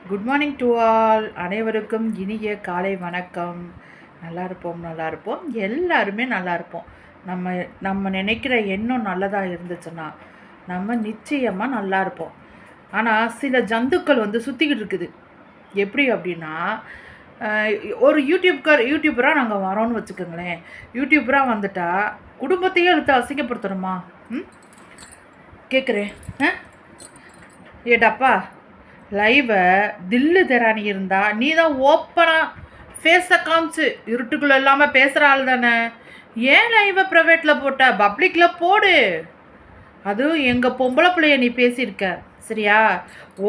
Good morning to all. அனைவருக்கும் இனிய காலை வணக்கம். நல்லா இருப்போம், எல்லாருமே நல்லா இருப்போம். நம்ம நம்ம நினைக்கிற எண்ணம் நல்லதாக இருந்துச்சுன்னா நம்ம நிச்சயமாக நல்லா இருப்போம். ஆனால் சில ஜந்துக்கள் சுற்றிக்கிட்டு இருக்குது. எப்படி அப்படின்னா, ஒரு யூடியூபராக நாங்கள் வரோன்னு வச்சுக்கோங்களேன். யூடியூபராக வந்துட்டால் குடும்பத்தையே எடுத்து அசிங்கப்படுத்தணுமா? கேட்குறேன். ஏடாப்பா, லைவை தில்லு தெரானி இருந்தா நீ தான் ஓப்பனாக ஃபேஸை காமிச்சு இருட்டுக்குள்ளே இல்லாமல் பேசுகிற ஆள் தானே. ஏன் லைவை ப்ரைவேட்டில் போட்ட? பப்ளிக்கில் போடு. அதுவும் எங்கள் பொம்பளை பிள்ளைய நீ பேசியிருக்க சரியா?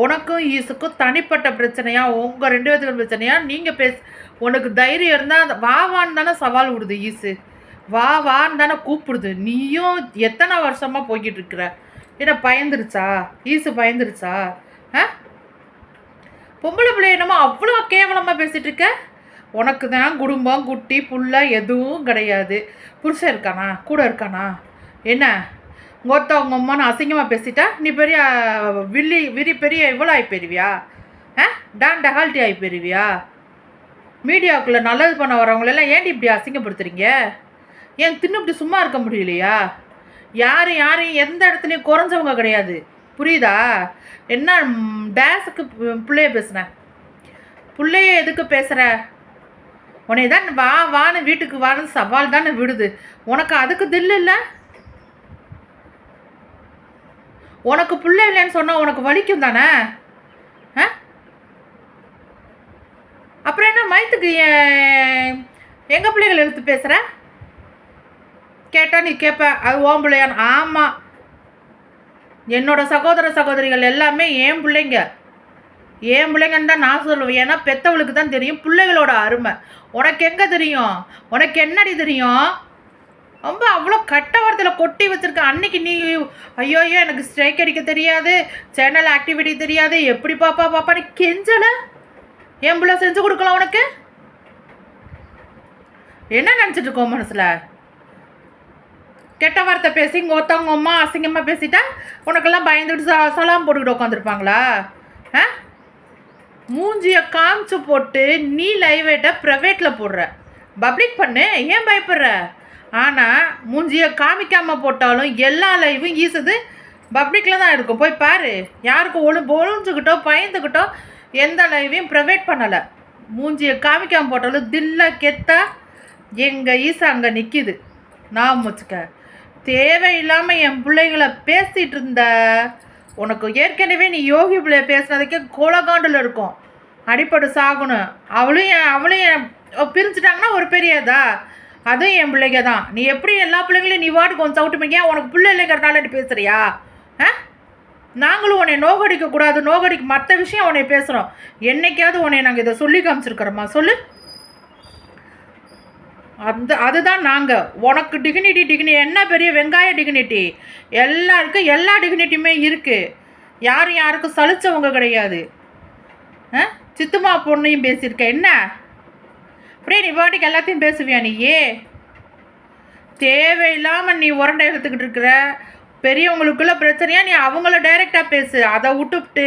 உனக்கும் ஈஸுக்கும் தனிப்பட்ட பிரச்சனையா, உங்கள் 2 பேத்துக்கும் பிரச்சனையா? நீங்கள் உனக்கு தைரியம் இருந்தால் வான்னு தானே சவால் விடுது ஈஸு. வான்னு தானே கூப்பிடுது. நீயும் எத்தனை வருஷமாக போய்கிட்டு இருக்கிற? ஏன்னா பயந்துருச்சா? ஈஸு பயந்துருச்சா? பொம்பளை பிள்ளை என்னமோ அவ்வளோ கேவலமாக பேசிகிட்டு இருக்க. உனக்கு தான் குடும்பம் குட்டி புள்ள எதுவும் கிடையாது. புருஷன் இருக்கானா? கூட இருக்கானா? என்ன உங்க அம்மான்னு அசிங்கமாக பேசிட்டா நீ பெரிய பெரிய இவ்வளோ ஆகி போயிருவியா? டான் டஹால்ட்டி ஆகி போயிருவியா? மீடியாவுக்குள்ளே நல்லது பண்ண வரவங்களெல்லாம் ஏன்டி இப்படி அசிங்கப்படுத்துறீங்க? ஏன் தின்னுபிட்டு சும்மா இருக்க முடியலையா? யாரும் எந்த இடத்துலையும் குறைஞ்சவங்க கிடையாது, புரியுதா? என்ன டேஸுக்கு பிள்ளைய பேசுனேன்? பிள்ளைய எதுக்கு பேசுகிற? உன்னை தான் வான்னு வீட்டுக்கு வான்னு சவால் தானே விடுது. உனக்கு அதுக்கு தில்லு இல்லை? உனக்கு பிள்ளை இல்லைன்னு சொன்னால் உனக்கு வலிக்கும் தானே? அப்புறம் என்ன மயத்துக்கு எங்கள் பிள்ளைகள் எடுத்து பேசுகிற? கேட்டால் நீ கேட்ப அது ஓம் பிள்ளையான். ஆமாம், என்னோட சகோதரிகள் எல்லாமே என் பிள்ளைங்கன்னு தான் நான் சொல்லுவேன். ஏன்னா பெற்றவளுக்கு தான் தெரியும் பிள்ளைகளோட அருமை. உனக்கு எங்கே தெரியும்? உனக்கு என்னடி தெரியும்? ரொம்ப அவ்வளோ கட்ட வார்த்தையில் கொட்டி வச்சுருக்க. அன்னைக்கு நீ ஐயோ எனக்கு ஸ்ட்ரைக் அடிக்க தெரியாது, சேனல் ஆக்டிவிட்டி தெரியாது, எப்படி பாப்பான்னு கெஞ்சலை. என் பிள்ளை செஞ்சு கொடுக்கலாம் உனக்கு. என்ன நினச்சிட்டு இருக்கோம் மனசில்? கெட்ட வார்த்தை பேசி இங்கே ஒருத்தவங்க அம்மா அசிங்கமாக பேசிட்டா உனக்கெல்லாம் பயந்துட்டு சலாம் போட்டுக்கிட்டு உட்காந்துருப்பாங்களா? மூஞ்சியை காமிச்சு போட்டு நீ லைவேட்டை ப்ரைவேட்டில் போடுற, பப்ளிக் பண்ணு, ஏன் பயப்படுற? ஆனால் மூஞ்சியை காமிக்காமல் போட்டாலும் எல்லா லைவும் ஈசுது பப்ளிக்கில் தான் இருக்கும். போய் பாரு. யாருக்கும் ஒழிஞ்சுக்கிட்டோ பயந்துக்கிட்டோ எந்த லைவையும் ப்ரைவேட் பண்ணலை. மூஞ்சியை காமிக்காமல் போட்டாலும் தில்ல கெத்தா எங்கள் ஈசு அங்கே நிற்கிது. நான் வச்சுக்க. தேவையில்லாமல் என் பிள்ளைகளை பேசிகிட்டு இருந்த உனக்கு ஏற்கனவே நீ யோகி பிள்ளைய பேசுனதுக்கே கோலகாண்டில் இருக்கும். அடிப்படு சாகணும். அவளையும் பிரிஞ்சுட்டாங்கன்னா ஒரு பெரியதா? அதுவும் என் பிள்ளைங்க தான். நீ எப்படி எல்லா பிள்ளைங்களையும் நீ வாட்டுக்கு கொஞ்சம் சவுட்டு பண்ணியா? உனக்கு பிள்ளை இல்லைங்கிறனால நீ பேசுகிறியா? நாங்களும் உன்னை நோகடிக்க மற்ற விஷயம் உன்னை பேசுகிறோம். என்னைக்காவது உன்னை நாங்கள் இதை சொல்லி காமிச்சிருக்கிறோமா? சொல்லு. அதுதான் நாங்கள். உனக்கு டிக்னிட்டி என்ன பெரிய வெங்காய டிக்னிட்டி? எல்லாருக்கும் எல்லா டிக்னிட்டியுமே இருக்குது. யாருக்கும் சலிச்சவங்க கிடையாது. சித்துமா பொண்ணையும் பேசியிருக்க. என்ன அப்படியே நீ பாட்டுக்கு எல்லாத்தையும் பேசுவியா? நீயே தேவையில்லாமல் நீ உரண்டை எடுத்துக்கிட்டு இருக்கிற. பெரியவங்களுக்குள்ள பிரச்சனையா நீ அவங்கள டைரெக்டாக பேசு. அதை விட்டுவிட்டு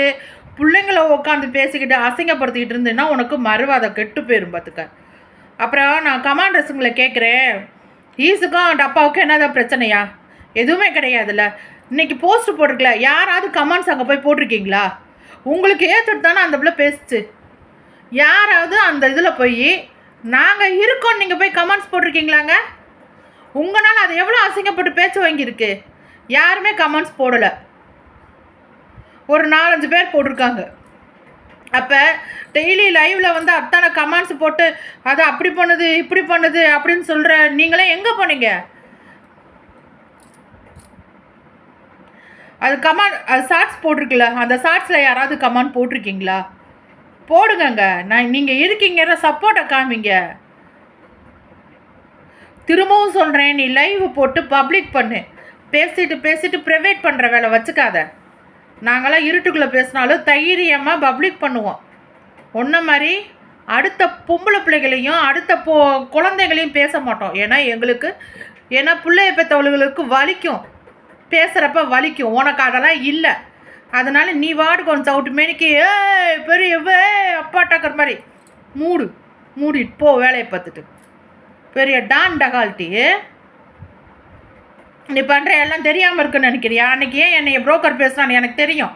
பிள்ளைங்கள உட்காந்து பேசிக்கிட்டு அசிங்கப்படுத்திக்கிட்டு இருந்தேன்னா உனக்கு மறுவாதை கெட்டு போயிடும் பார்த்துக்க. அப்புறம் நான் கமாண்டர்ஸுங்களை கேட்குறேன், ஈஸுக்கும் டப்பாவுக்கும் என்னதான் பிரச்சனையா? எதுவுமே கிடையாதுல்ல. இன்றைக்கி போஸ்ட் போட்டிருக்கல, யாராவது கமெண்ட்ஸ் அங்கே போய் போட்டிருக்கீங்களா? உங்களுக்கு ஏற்றுட்டு தானே அந்த பிள்ளை பேசுச்சு. யாராவது அந்த இதில் போய் நாங்கள் இருக்கோம் நீங்கள் போய் கமெண்ட்ஸ் போட்டிருக்கீங்களாங்க? உங்களால் அது எவ்வளோ அசிங்கப்பட்டு பேச்சு வாங்கியிருக்கு. யாருமே கமெண்ட்ஸ் போடலை. ஒரு 4-5 பேர் போட்டிருக்காங்க. அப்போ டெய்லி லைவில் அத்தனை கமெண்ட்ஸ் போட்டு அதை அப்படி பண்ணுது இப்படி பண்ணுது அப்படின்னு சொல்கிற நீங்களே எங்கே போனீங்க? அது ஷார்ட்ஸ் போட்டிருக்குல்ல, அந்த ஷார்ட்ஸில் யாராவது கமெண்ட் போட்டிருக்கீங்களா? போடுங்கங்க. நீங்கள் இருக்கீங்கிற சப்போர்ட்டை காமிங்க. திரும்பவும் சொல்கிறேன், நீ லைவ் போட்டு பப்ளிக் பண்ணு. பேசிட்டு ப்ரைவேட் பண்ணுற வேலை வச்சுக்காத. நாங்களாம் இருட்டுக்குள்ளே பேசினாலும் தைரியமாக பப்ளிக் பண்ணுவோம். ஒன்றை மாதிரி அடுத்த பொம்பளை பிள்ளைகளையும் அடுத்த குழந்தைகளையும் பேச மாட்டோம். ஏன்னா பிள்ளைய பெற்றவர்களுக்கு வலிக்கும், பேசுகிறப்ப வலிக்கும். உனக்கு அதெல்லாம் இல்லை. அதனால நீ வாடு கொஞ்சம் சவுட்டு மேனிக்கு பெரிய அப்பா டக்கர் மாதிரி மூடிட்டு போ வேலையை பார்த்துட்டு. பெரிய டான் டகால்ட்டி நீ பண்ணுற எல்லாம் தெரியாமல் இருக்குன்னு நினைக்கிறியா? அன்றைக்கி ஏன் என்னைய புரோக்கர் பேசுகிறான்னு எனக்கு தெரியும்.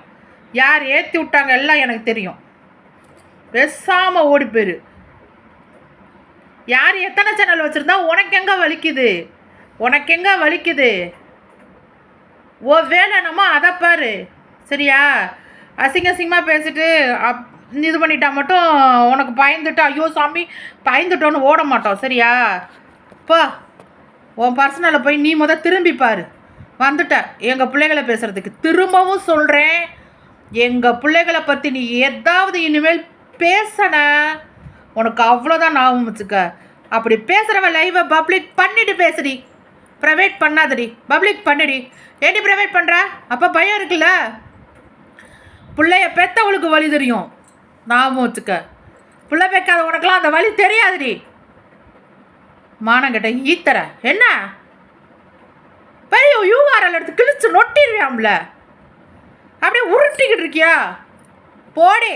யார் ஏற்றி விட்டாங்க எல்லாம் எனக்கு தெரியும். பேசாமல் ஓடி போயிரு. யார் எத்தனை சேனல் வச்சுருந்தா உனக்கு எங்கே வலிக்குது? ஓ வேலை நம்ம அதை பாரு சரியா? அசிங்கமாக பேசிட்டு இது பண்ணிட்டா மட்டும் உனக்கு பயந்துட்டு ஐயோ சாமி பயந்துட்டோன்னு ஓட மாட்டோம் சரியா? போ உன் பர்சனலை போய் நீ திரும்பி பாரு. வந்துட்ட எங்கள் பிள்ளைகளை பேசுகிறதுக்கு. திரும்பவும் சொல்கிறேன், எங்கள் பிள்ளைகளை பற்றி நீ ஏதாவது இனிமேல் பேசன உனக்கு அவ்வளோதான் ஞாபகம் வச்சுக்க. அப்படி பேசுகிறவ லைவை பப்ளிக் பண்ணிட்டு பேசுடி, ப்ரைவேட் பண்ணாதடி, பப்ளிக் பண்ணிடி. ஏடி ப்ரைவேட் பண்ணுற? அப்போ பயம் இருக்குல்ல? பிள்ளைய பெற்றவளுக்கு வழி தெரியும், ஞாபகம் வச்சுக்க. பிள்ளை பெக்காத உனக்கெல்லாம் அந்த வழி தெரியாதுடி. மானங்கிட்ட ஈத்தர என்ன பெரிய யூஆர்எல் எடுத்து கிழிச்சு நொட்டிடுவியாம்ல, அப்படியே உருட்டிக்கிட்டு இருக்கியா? போடே.